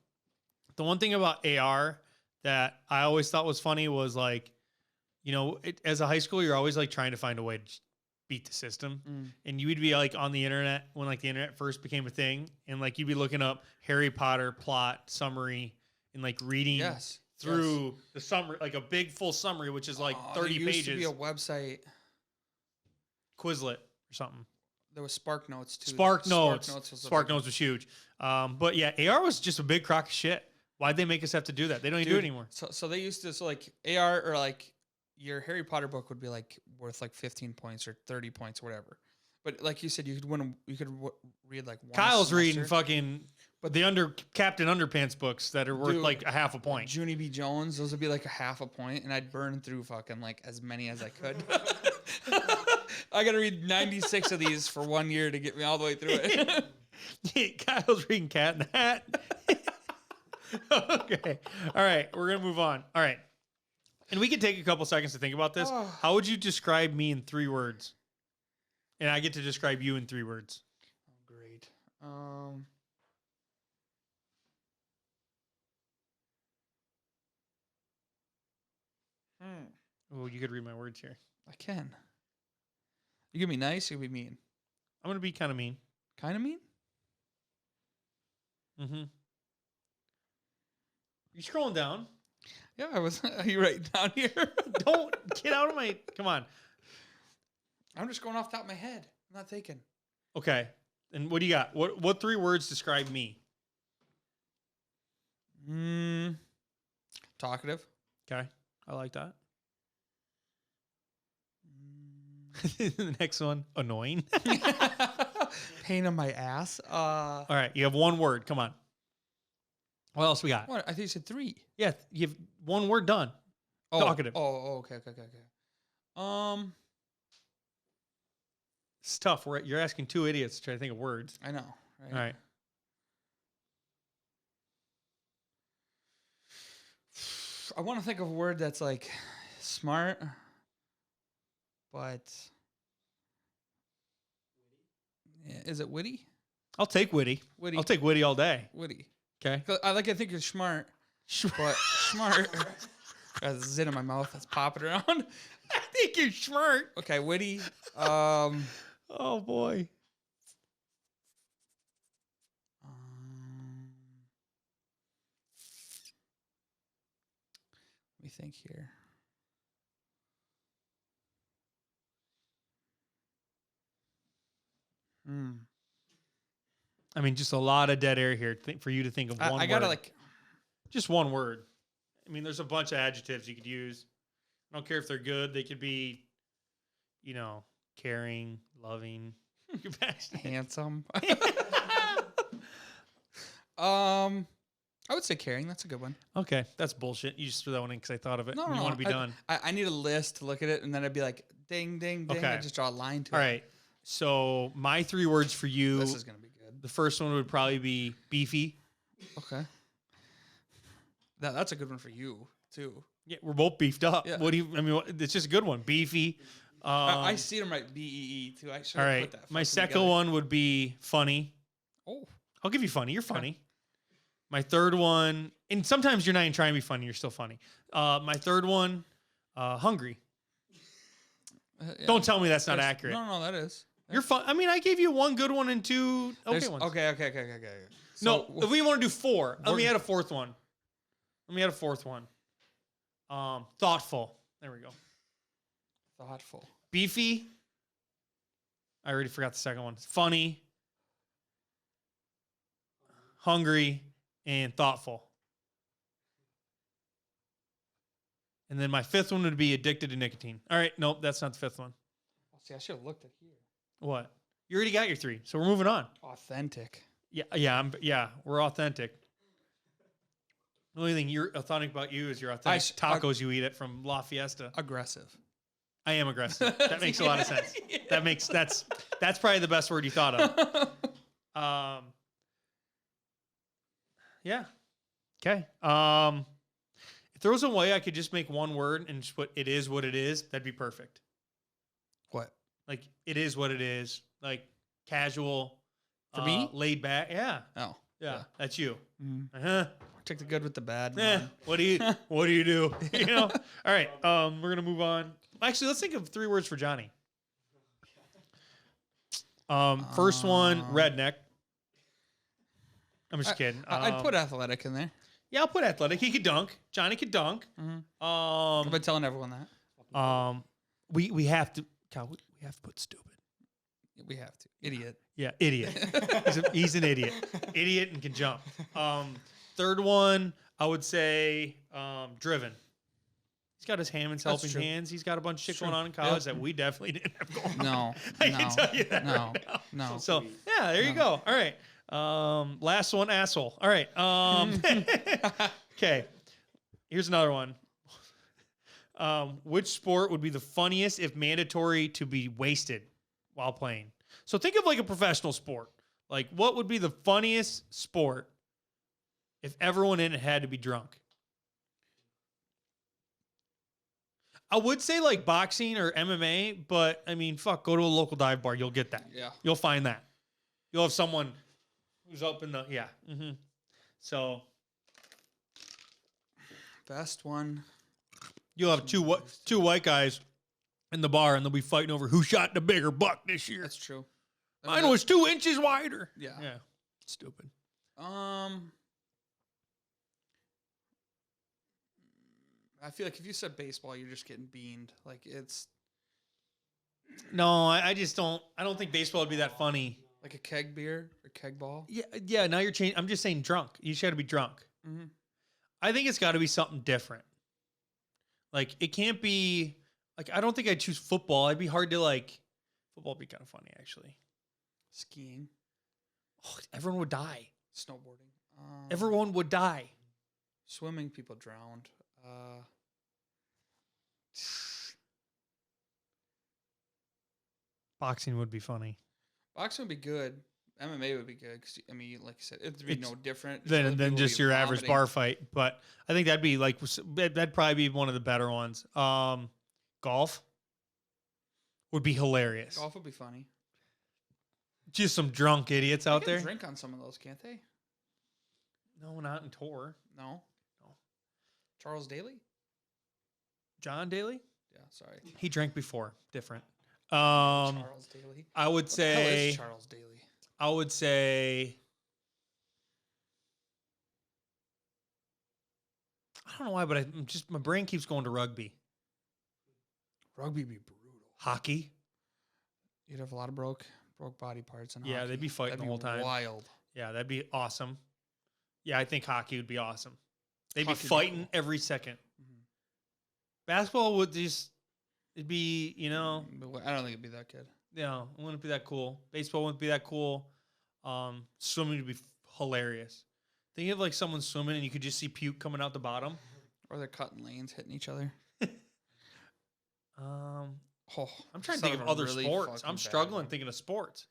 one thing about AR that I always thought was funny was like, you know, as a high schooler, you're always like trying to find a way to beat the system. And you would be like on the internet when like the internet first became a thing. And like you'd be looking up Harry Potter plot summary and like reading through the summary, like a big full summary, which is like 30 there pages. Used to be a website. Quizlet or something. There was Spark Notes too. Spark Notes was huge. But yeah, AR was just a big crock of shit. Why'd they make us have to do that? They don't even do it anymore. So they used to, like AR or like your Harry Potter book would be like worth like 15 points or 30 points or whatever. But like you said, you could read like one Kyle's semester. reading fucking the Captain Underpants books that are worth like a half a point. Junie B. Jones, those would be like a half a point, and I'd burn through fucking like as many as I could. I got to read 96 of these for 1 year to get me all the way through it. Kyle's reading Cat in the Hat. Okay. All right. We're going to move on. All right. And we can take a couple seconds to think about this. How would you describe me in 3 words? And I get to describe you in 3 words. Oh, great. Oh, you could read my words here. I can. You can be nice, you can be mean. I'm going to be kind of mean. Kind of mean? Mm-hmm. You scrolling down? Yeah, I was. Are you right down here? Don't get out of my. Come on. I'm just going off the top of my head. I'm not thinking. Okay. And what do you got? What 3 words describe me? Talkative. Okay. I like that. The next one, annoying. Pain in my ass. All right. You have 1 word. Come on. What else we got? What? I think you said 3. Yeah. You have 1 word done. Talkative. Okay. It's tough. You're asking two idiots to try to think of words. I know. Right? All right. I want to think of a word that's like smart, but yeah, is it witty? I'll take witty. Witty. I'll take witty all day. Witty. Okay. 'Cause I think you're smart, but smart. Got a zit in my mouth that's popping around. I think you're smart. Okay, witty. Oh boy. Let me think here. I mean, just a lot of dead air here for you to think of one word. I gotta like just one word. I mean, there's a bunch of adjectives you could use. I don't care if they're good. They could be, caring, loving, compassionate. handsome. I would say caring. That's a good one. Okay, that's bullshit. You just threw that one in because I thought of it. No, you want to be done. I need a list to look at it, and then I'd be like, ding, ding, ding. Okay. I just draw a line to All it. right. So my 3 words for you. This is gonna be good. The first one would probably be beefy. Okay. That's a good one for you too. Yeah, we're both beefed up. Yeah. It's just a good one. Beefy. I see them right. BEE too. I should All have right. put that. My fucking second together. one would be funny. Oh. I'll give you funny. You're funny. My third one, and sometimes you're not even trying to be funny. You're still funny. My third one, hungry. Yeah. Don't tell me that's not accurate. No, that is. You're fun. I mean, I gave you 1 good one and 2 okay ones. Okay. No, So, if we want to do 4, let me we're- add a fourth one. Thoughtful. There we go. thoughtful. Beefy. I already forgot the second one. Funny. Hungry. And thoughtful. And then my 5th one would be addicted to nicotine. All right. Nope, that's not the 5th one. See, I should have looked at here. What? You already got your 3, so we're moving on. Authentic. Yeah, we're authentic. The only thing you're authentic about you is your authentic tacos you eat it from La Fiesta. Aggressive. I am aggressive. That makes a lot of sense. That's probably the best word you thought of. Yeah. Okay. If there was a way I could just make one word and just put "it is what it is," that'd be perfect. What? Like it is what it is. Like casual. For me? Laid back. Yeah. Oh. Yeah. That's you. Mm-hmm. Uh-huh. Take the good with the bad. What do you do? All right. We're gonna move on. Actually, let's think of 3 words for Johnny. First one, redneck. I'm just kidding. I'd put athletic in there. Yeah, I'll put athletic. He could dunk. Johnny could dunk. Mm-hmm. I've been telling everyone that. We have to. Kyle, we have to put stupid. We have to. Idiot. Yeah, idiot. He's an idiot. Idiot and can jump. Third one, I would say driven. He's got his Hammond's helping true. hands. He's got a bunch of shit going on in college that we definitely didn't have going on. No. I can tell you that. No. Right now. No. So yeah, there you go. All right. Last one, asshole. All right. Okay. Here's another one. Which sport would be the funniest if mandatory to be wasted while playing? So think of like a professional sport. Like what would be the funniest sport if everyone in it had to be drunk? I would say like boxing or MMA, but I mean, fuck, go to a local dive bar. You'll get that. Yeah. You'll find that. You'll have someone who's up in the, yeah. Mm-hmm. So Best one. you'll have two white guys in the bar and they'll be fighting over who shot the bigger buck this year. That's true. Mine was 2 inches wider. Yeah. Yeah. Stupid. I feel like if you said baseball, you're just getting beamed. Like it's No, I just don't. I don't think baseball would be that funny. like a keg beer or keg ball. Yeah. Now you're changing. I'm just saying drunk. You just got to be drunk. Mm-hmm. I think it's got to be something different. Like it can't be like I don't think I'd choose football. It'd be hard to like. Football would be kind of funny actually. Skiing, Oh, everyone would die. snowboarding. Everyone would die. Swimming, people drowned. Boxing would be funny. Boxing would be good. MMA would be good because I mean, like you said, it'd be no different Than just your average bar fight. But I think that'd be like that'd probably be one of the better ones. Golf would be hilarious. Golf would be funny. Just some drunk idiots out there. Drink on some of those, can't they? No, not in tour. No. Charles Daly? John Daly? Yeah, sorry. He drank before. Different. Charles Daly. I would say. What the hell is Charles Daly? I would say. I don't know why, but my brain keeps going to rugby. Rugby be brutal. Hockey. You'd have a lot of broke body parts in Yeah, hockey. they'd be fighting That'd the whole time. Wild. Yeah, that'd be awesome. Yeah, I think hockey would be awesome. They'd Hockey'd be be fighting cool. every second. Mhm. Basketball would just, it'd be, But I don't think it'd be that good. it wouldn't be that cool. Baseball wouldn't be that cool. Swimming would be hilarious. Think of like someone swimming and you could just see puke coming out the bottom. Or they're cutting lanes, hitting each other. I'm trying to think of other sports. I'm struggling thinking of sports.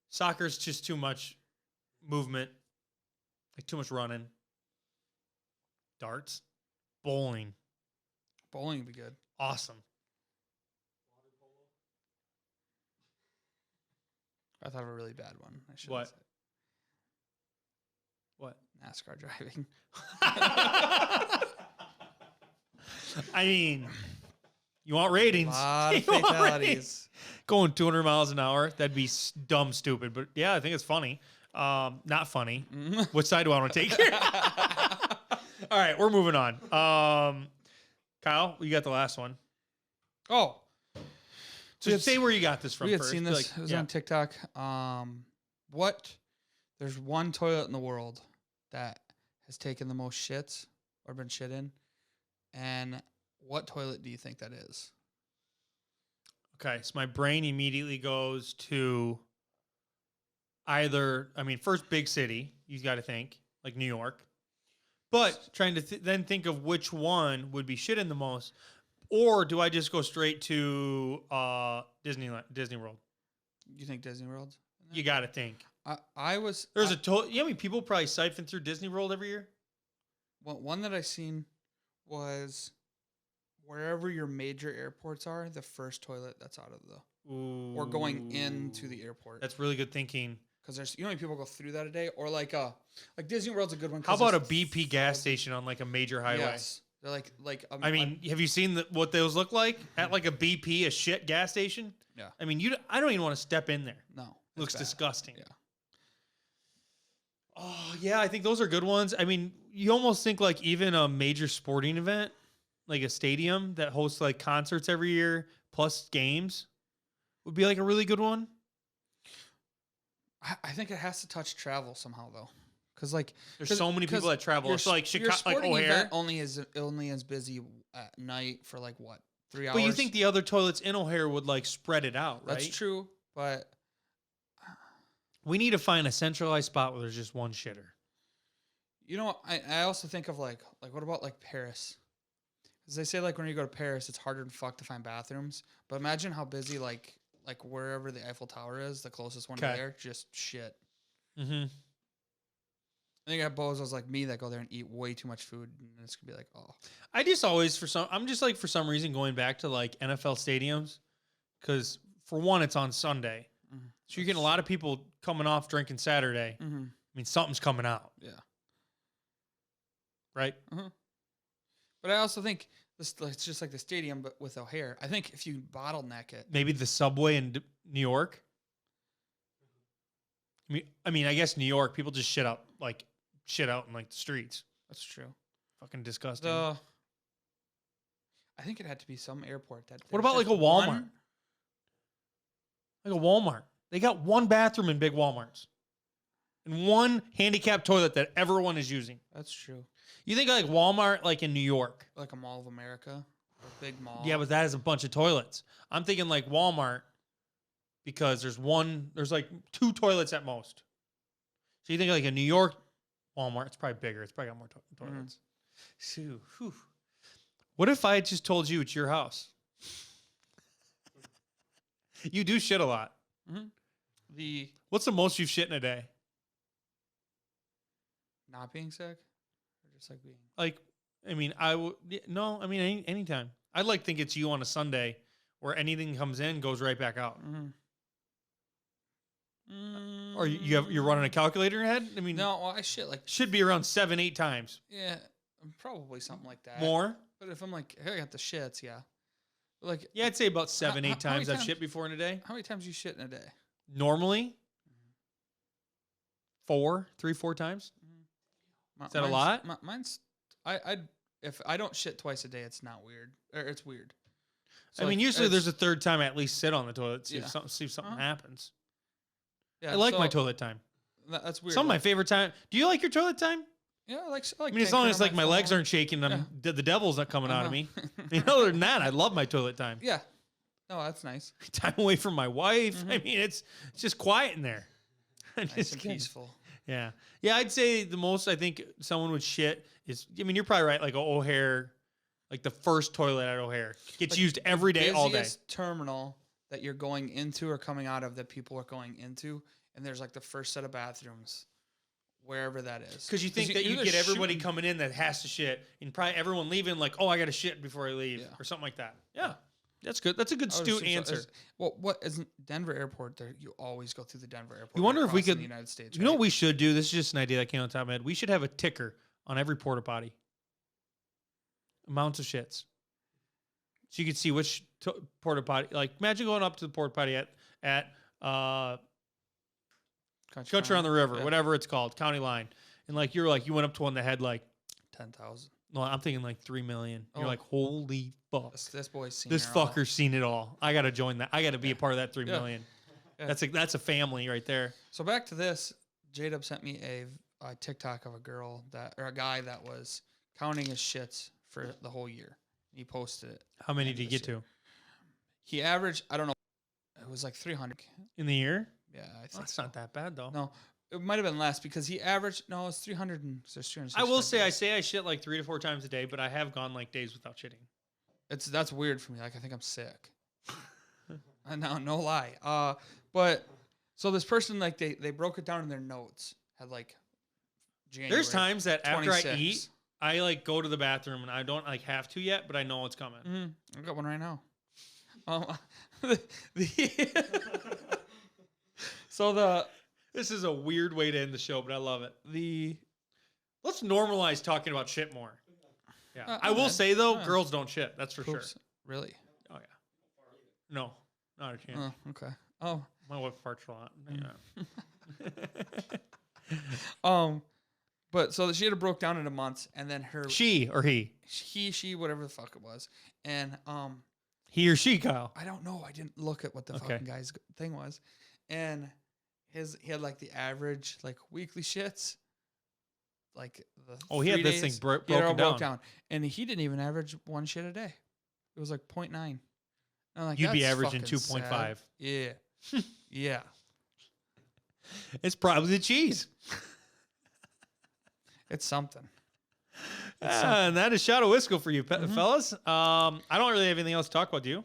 Soccer's just too much movement, like too much running. Darts, bowling, Bowling would be good. awesome. I thought of a really bad one. I should. What? What? NASCAR driving. I mean, you want ratings? Lot of You want fatalities. ratings? Going 200 miles an hour, that'd be dumb stupid. But yeah, I think it's funny. Not funny. Which side do I want to take here? All right, we're moving on. Kyle, you got the last one. Oh. So say where you got this from We had first. seen Be this. like, It was yeah. on TikTok. There's one toilet in the world that has taken the most shits or been shit in. And what toilet do you think that is? Okay, so my brain immediately goes to either, first big city, you got to think, like New York. But trying to then think of which one would be shit in the most. Or do I just go straight to Disney World? You think Disney World? You got to think. I was. There's a toilet. You know how many people probably siphon through Disney World every year? One that I seen was wherever your major airports are, the first toilet that's out of the or going into the airport. That's really good thinking. Because there's how many people go through that a day, or like Disney World's a good one. How about a BP gas station on like a major highway? Yes, they're like. Have you seen what those look like at like a BP, a shit gas station? Yeah. I don't even want to step in there. No, It looks bad. disgusting. Yeah. Oh yeah, I think those are good ones. You almost think like even a major sporting event, like a stadium that hosts like concerts every year plus games, would be like a really good one. I think it has to touch travel somehow though, because There's so many people that travel. It's like your Chicago, like sporting O'Hare. event only is busy at night for like what 3 hours. But you think the other toilets in O'Hare would like spread it out, right? that's true, but We need to find a centralized spot where there's just one shitter. I also think of like what about like Paris? Because they say like when you go to Paris, it's harder than fuck to find bathrooms. But imagine how busy like wherever the Eiffel Tower is, the closest one to Okay. there, just shit. Mm-hmm. I think I have bozos like me that go there and eat way too much food, and it's gonna be like, oh, I just always for some reason going back to like NFL stadiums, because for one it's on Sunday, so you're getting a lot of people coming off drinking Saturday. Something's coming out, yeah. right? But I also think it's just like the stadium, but with O'Hare. I think if you bottleneck it, Maybe the subway in New York. I guess New York people just shit out in like the streets. that's true. Fucking disgusting. I think it had to be some airport that. What about like a Walmart? Like a Walmart. They got one bathroom in big Walmarts. And one handicapped toilet that everyone is using. That's true. You think like Walmart like in New York. Like a Mall of America, a big mall. Yeah, but that has a bunch of toilets. I'm thinking like Walmart because there's like 2 toilets at most. So you think like a New York Walmart, it's probably bigger. It's probably got more toilets. Phew, whew. What if I just told you it's your house? You do shit a lot. The What's the most you've shit in a day? not being sick, or just like being. Like, I mean, no, I mean, anytime. I'd like to think it's you on a Sunday where anything comes in goes right back out. Or you're running a calculator in your head? I mean, No, well, I shit like. should be around 7-8 times. Yeah, probably something like that. More? But if I'm like, hey, I got the shits, yeah. But like, Yeah, I'd say about 7-8 how many times I've times- shit before in a day. how many times you shit in a day? Normally, 3-4 times. Is that a lot? Mine's. If I don't shit twice a day, it's not weird. Or it's weird. So I mean, like, usually there's a it's- third time I at least sit on the toilet, see Yeah. if something Uh-huh. happens. Yeah, I like my so toilet time. That's weird. Some of my like, favorite time. Do you like your toilet time? yeah, I like. I mean, as long as like my legs aren't shaking, the devil's not coming out of me. I mean, other than that, I love my toilet time. Yeah. No, that's nice. Time away from my wife. I mean, it's just quiet in there. Nice and peaceful. Yeah. Yeah, I'd say the most I think someone would shit is, I mean, you're probably right, like O'Hare, like the first toilet at O'Hare. Gets Like, used every day, all day. Busiest terminal that you're going into or coming out of that people are going into, and there's like the first set of bathrooms, wherever that is. Because you think that you either get everybody shooting- coming in that has to shit, and probably everyone leaving like, oh, I got to shit before I leave, Yeah. or something like that. Yeah. That's good. That's a good I would astute assume so. answer. Well, what isn't Denver Airport? There, you always go through the Denver Airport. You wonder if we across in could- the United States. You know right? what we should do? This is just an idea that came on top of my head. We should have a ticker on every porta potty. Amounts of shits. So you could see which porta potty. Like, imagine going up to the porta potty at Country on the River, Yeah. whatever it's called, County Line, and like you went up to one that had like 10,000. no, I'm thinking like 3 million. You're Oh. like, holy fuck, This boy's seen this it all. fucker's seen it all. I gotta join that. I gotta be a part of that 3 Yeah. million. Yeah. That's a family right there. So back to this, J-Dub sent me a TikTok of a guy that was counting his shits for the whole year. He posted it. How many end did you of this get year. to He averaged, I don't know, it was like 300. in the year? Yeah, I think That's so. not that bad though. No, it might have been less because he averaged, no, it's 300 and there's 360. I will say I shit like 3 to 4 times a day, but I have gone like days without shitting. that's weird for me. Like, I think I'm sick. No lie. But so this person, like, they broke it down in their notes. Had like January. There's times that after I 26. eat, I like go to the bathroom and I don't like have to yet, but I know it's coming. I got one right now. So This is a weird way to end the show, but I love it. Let's normalize talking about shit more. Yeah. I will ahead. say though, Go girls don't shit. That's for Oops. sure. Really? Oh yeah. No, not a chance. Oh, okay. Oh, My wife farts a lot. Yeah. but so she had it broke down into months, and then her She or he? she whatever the fuck it was, and He or she, Kyle? I don't know. I didn't look at what the Okay. fucking guy's thing was, and he had like the average like weekly shits, like the He had 3 this thing days, broken he had it all broke down. down, and he didn't even average one shit a day. It was like 0.9. And I'm like, You'd be "That's averaging fucking 2.5. sad." Yeah, yeah. It's probably the cheese. It's something. And that is Shot of Wisco for you, Mm-hmm. fellas. I don't really have anything else to talk about, do you?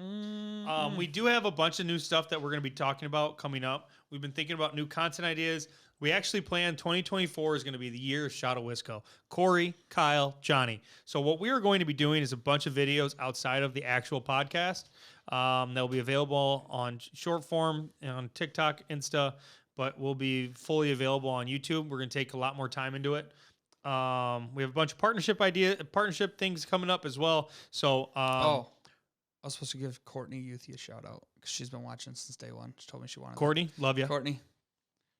Mm-hmm. We do have a bunch of new stuff that we're going to be talking about coming up. We've been thinking about new content ideas. We actually plan 2024 is going to be the year of Shot of Wisco. Corey, Kyle, Johnny. So what we are going to be doing is a bunch of videos outside of the actual podcast. They'll be available on short form and on TikTok, Insta, but will be fully available on YouTube. We're going to take a lot more time into it. We have a bunch of partnership things coming up as well. So, I was supposed to give Courtney Youthy a shout out because she's been watching since day one. She told me she wanted. Courtney, love you. that. Courtney,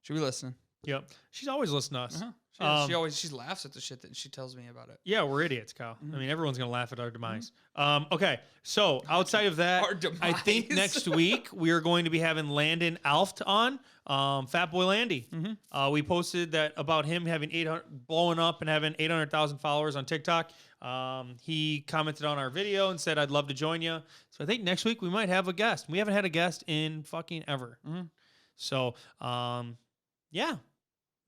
should be listening. Yep. She's always listening to us. She laughs at the shit that she tells me about it. Yeah, we're idiots, Kyle. I mean, everyone's going to laugh at our demise. Okay, so outside of that, Our I think demise. next week we are going to be having Landon Alft on, Fat Boy Landy. We posted that about him having 800, blowing up and having 800,000 followers on TikTok. He commented on our video and said, I'd love to join you. So I think next week we might have a guest. We haven't had a guest in fucking ever. So, yeah.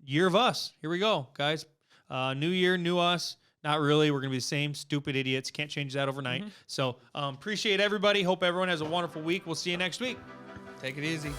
Year of us. Here we go, guys. New year, new us. Not really. We're going to be the same stupid idiots. Can't change that overnight. So appreciate everybody. Hope everyone has a wonderful week. We'll see you next week. Take it easy.